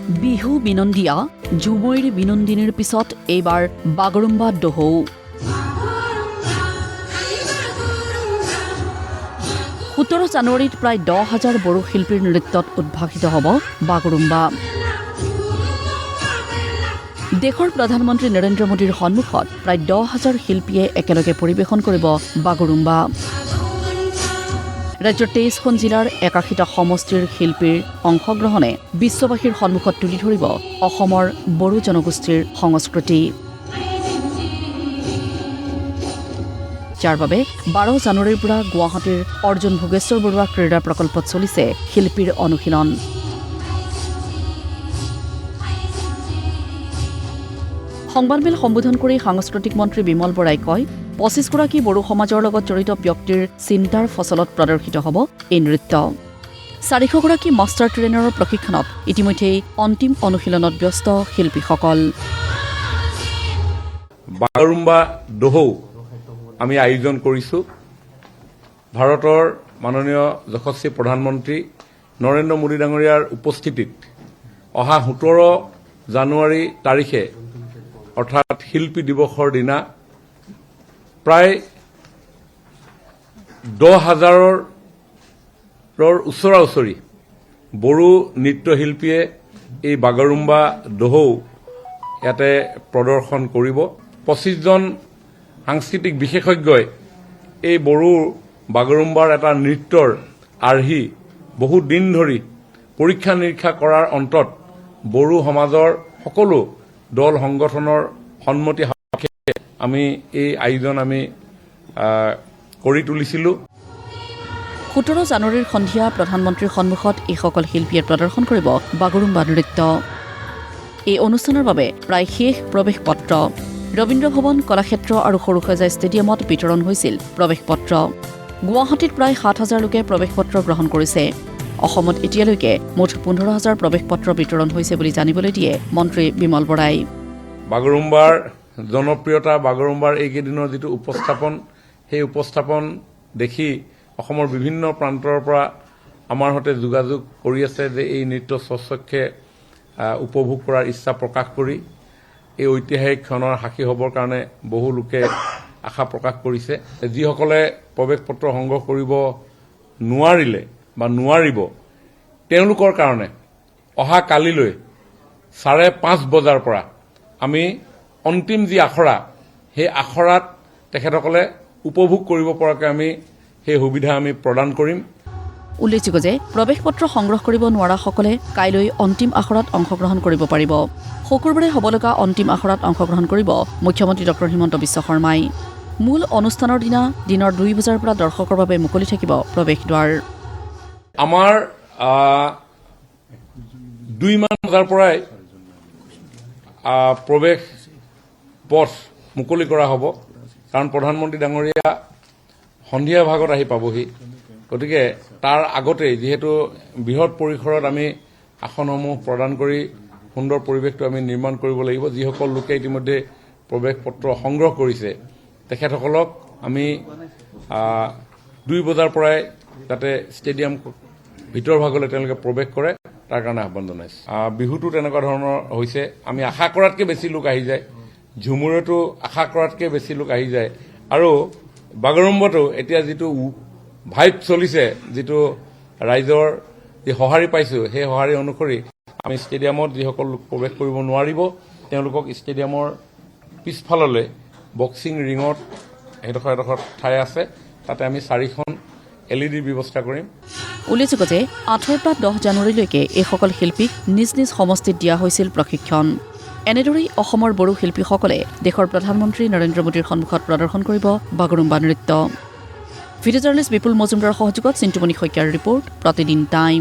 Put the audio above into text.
বিহু বিনন্দিয়া ঝুমৈৰ বিনন্দিনীৰ পিছত এইবাৰ বাগৰুম্বা দহৌ। 17 জানুৱাৰীত প্ৰায় 10,000 বড়ো শিল্পীৰ নৃত্যত উদ্ভাসিত হ'ব বাগৰুম্বা। দেশৰ প্ৰধানমন্ত্ৰী নৰেন্দ্ৰ মোদীৰ সন্মুখত প্ৰায় 10,000 শিল্পীয়ে একেলগে পৰিৱেশন কৰিব বাগৰুম্বা। ৰাজ্যৰ 23খন জিলাৰ 81টা সমষ্টিৰ শিল্পীৰ অংশগ্ৰহণে বিশ্ববাসীৰ সন্মুখত তুলি ধৰিব অসমৰ বড়ো জনগোষ্ঠীৰ সংস্কৃতি। যাৰ বাবে 12 জানুৱাৰীৰ পৰা গুৱাহাটীৰ অৰ্জুন ভোগেশ্বৰ বৰুৱা ক্ৰীড়া প্ৰকল্পত চলিছে শিল্পীৰ অনুশীলন। সংবাদমেল সম্বোধন কৰি সাংস্কৃতিক মন্ত্ৰী বিমল বৰাই কয়, 25গৰাকী বড়ো সমাজৰ লগত জড়িত ব্যক্তিৰ চিন্তাৰ ফচলত প্ৰদৰ্শিত হ'ব এই নৃত্য। 400গৰাকী মাষ্টাৰ ট্ৰেইনাৰৰ প্ৰশিক্ষণত ইতিমধ্যেই অন্তিম অনুশীলনত ব্যস্ত শিল্পীসকল। বাগৰুম্বা দহৌ আমি আয়োজন কৰিছো। ভাৰতৰ মাননীয় যশস্বী প্ৰধানমন্ত্ৰী নৰেন্দ্ৰ মোদী ডাঙৰীয়াৰ উপস্থিতিত অহা 17 জানুৱাৰী তাৰিখে অৰ্থাৎ শিল্পী দিৱসৰ দিনা প্ৰায় 10,000ৰ ওচৰা-ওচৰি বড়ো নৃত্যশিল্পীয়ে এই বাগৰুম্বা দহৌ ইয়াতে প্ৰদৰ্শন কৰিব। 25জন সাংস্কৃতিক বিশেষজ্ঞই এই বড়ো বাগৰুম্বাৰ এটা নৃত্যৰ আৰ্হি বহু দিন ধৰি পৰীক্ষা নিৰীক্ষা কৰাৰ অন্তত বড়ো সমাজৰ সকলো দল সংগঠনৰ সন্মতি সাপেক্ষে আমি এই আয়োজন কৰি তুলিছিলোঁ। 17 জানুৱাৰীৰ সন্ধিয়া প্ৰধানমন্ত্ৰীৰ সন্মুখত এইসকল শিল্পীয়ে প্ৰদৰ্শন কৰিব বাগৰুম্বা নৃত্য। এই অনুষ্ঠানৰ বাবে প্ৰায় শেষ প্ৰৱেশ পত্ৰ। ৰবীন্দ্ৰ ভৱন, কলাক্ষেত্ৰ আৰু সৰুসজাই ষ্টেডিয়ামত বিতৰণ হৈছিল প্ৰৱেশ পত্ৰ। গুৱাহাটীত প্ৰায় 7,000 লোকে প্ৰৱেশ পত্ৰ গ্ৰহণ কৰিছে। অসমত এতিয়ালৈকে মুঠ 15,000 প্ৰৱেশ পত্ৰ বিতৰণ হৈছে বুলি জানিবলৈ দিয়ে মন্ত্ৰী বিমল বৰাই। বাগৰুম্বাৰ জনপ্ৰিয়তা, বাগৰুম্বাৰ এইকেইদিনৰ যিটো উপস্থাপন, সেই উপস্থাপন দেখি অসমৰ বিভিন্ন প্ৰান্তৰ পৰা আমাৰ সৈতে যোগাযোগ কৰি আছে যে এই নৃত্য স্বচক্ষে উপভোগ কৰাৰ ইচ্ছা প্ৰকাশ কৰি এই ঐতিহাসিক ক্ষণৰ সাক্ষী হ'বৰ কাৰণে বহু লোকে আশা প্ৰকাশ কৰিছে। যিসকলে প্ৰৱেশ পত্ৰ সংগ্ৰহ কৰিব নোৱাৰিলে বা নোৱাৰিব তেওঁলোকৰ কাৰণে অহা কালিলৈ 5:30 বজাৰ পৰা আমি অন্তিম যি আখৰা, সেই আখৰাত তেখেতসকলে উপভোগ কৰিব পৰাকৈ আমি সেই সুবিধা আমি প্ৰদান কৰিম। উল্লেখযোগ্য যে প্ৰৱেশ পত্ৰ সংগ্ৰহ কৰিব নোৱাৰাসকলে কাইলৈ অন্তিম আখৰাত অংশগ্ৰহণ কৰিব পাৰিব। শুকুৰবাৰে হ'ব লগা অন্তিম আখৰাত অংশগ্ৰহণ কৰিব মুখ্যমন্ত্ৰী ডঃ হিমন্ত বিশ্ব শৰ্মাই। মূল অনুষ্ঠানৰ দিনা দিনৰ 2 বজাৰ পৰা দৰ্শকৰ বাবে মুকলি থাকিব প্ৰৱেশ দ্বাৰ। আমাৰ 2 বজাৰ পৰাই প্ৰৱেশ পথ মুকলি কৰা হ'ব, কাৰণ প্ৰধানমন্ত্ৰী ডাঙৰীয়া সন্ধিয়া ভাগত আহি পাবহি। গতিকে তাৰ আগতেই যিহেতু বৃহৎ পৰিসৰত আমি আসনসমূহ প্ৰদান কৰি সুন্দৰ পৰিৱেশটো আমি নিৰ্মাণ কৰিব লাগিব। যিসকল লোকে ইতিমধ্যে প্ৰৱেশ পত্ৰ সংগ্ৰহ কৰিছে তেখেতসকলক আমি 2 বজাৰ পৰাই যাতে ষ্টেডিয়াম ভিতৰ ভাগলৈ তেওঁলোকে প্ৰৱেশ কৰে তাৰ কাৰণে আহ্বান জনাইছো। বিহুটো তেনেকুৱা ধৰণৰ হৈছে, আমি আশা কৰাতকৈ বেছি লোক আহি যায়। ঝুমুৰতো আশা কৰাতকৈ বেছি লোক আহি যায়। আৰু বাগৰুম্বাতো এতিয়া যিটো ভাইব চলিছে, যিটো ৰাইজৰ যি সঁহাৰি পাইছোঁ, সেই সঁহাৰি অনুসৰি আমি ষ্টেডিয়ামত যিসকল লোক প্ৰৱেশ কৰিব নোৱাৰিব তেওঁলোকক ষ্টেডিয়ামৰ পিছফাললৈ বক্সিং ৰিঙত এডোখৰ ঠাই আছে, তাতে আমি 4খন LED ব্যৱস্থা কৰিম। উল্লেখযোগ্য যে 8 পৰা 10 জানুৱাৰীলৈকে এইসকল শিল্পীক নিজ নিজ সমষ্টিত দিয়া হৈছিল প্ৰশিক্ষণ। এনেদৰেই অসমৰ বড়ো শিল্পীসকলে দেশৰ প্ৰধানমন্ত্ৰী নৰেন্দ্ৰ মোদীৰ সন্মুখত প্ৰদৰ্শন কৰিব বাগৰুম্বা নৃত্য। ভিডিঅ' জাৰ্নেলিষ্ট বিপুল মজুমদাৰৰ সহযোগত চিন্তুমণি শইকীয়াৰ ৰিপৰ্ট, প্ৰতিদিন টাইম।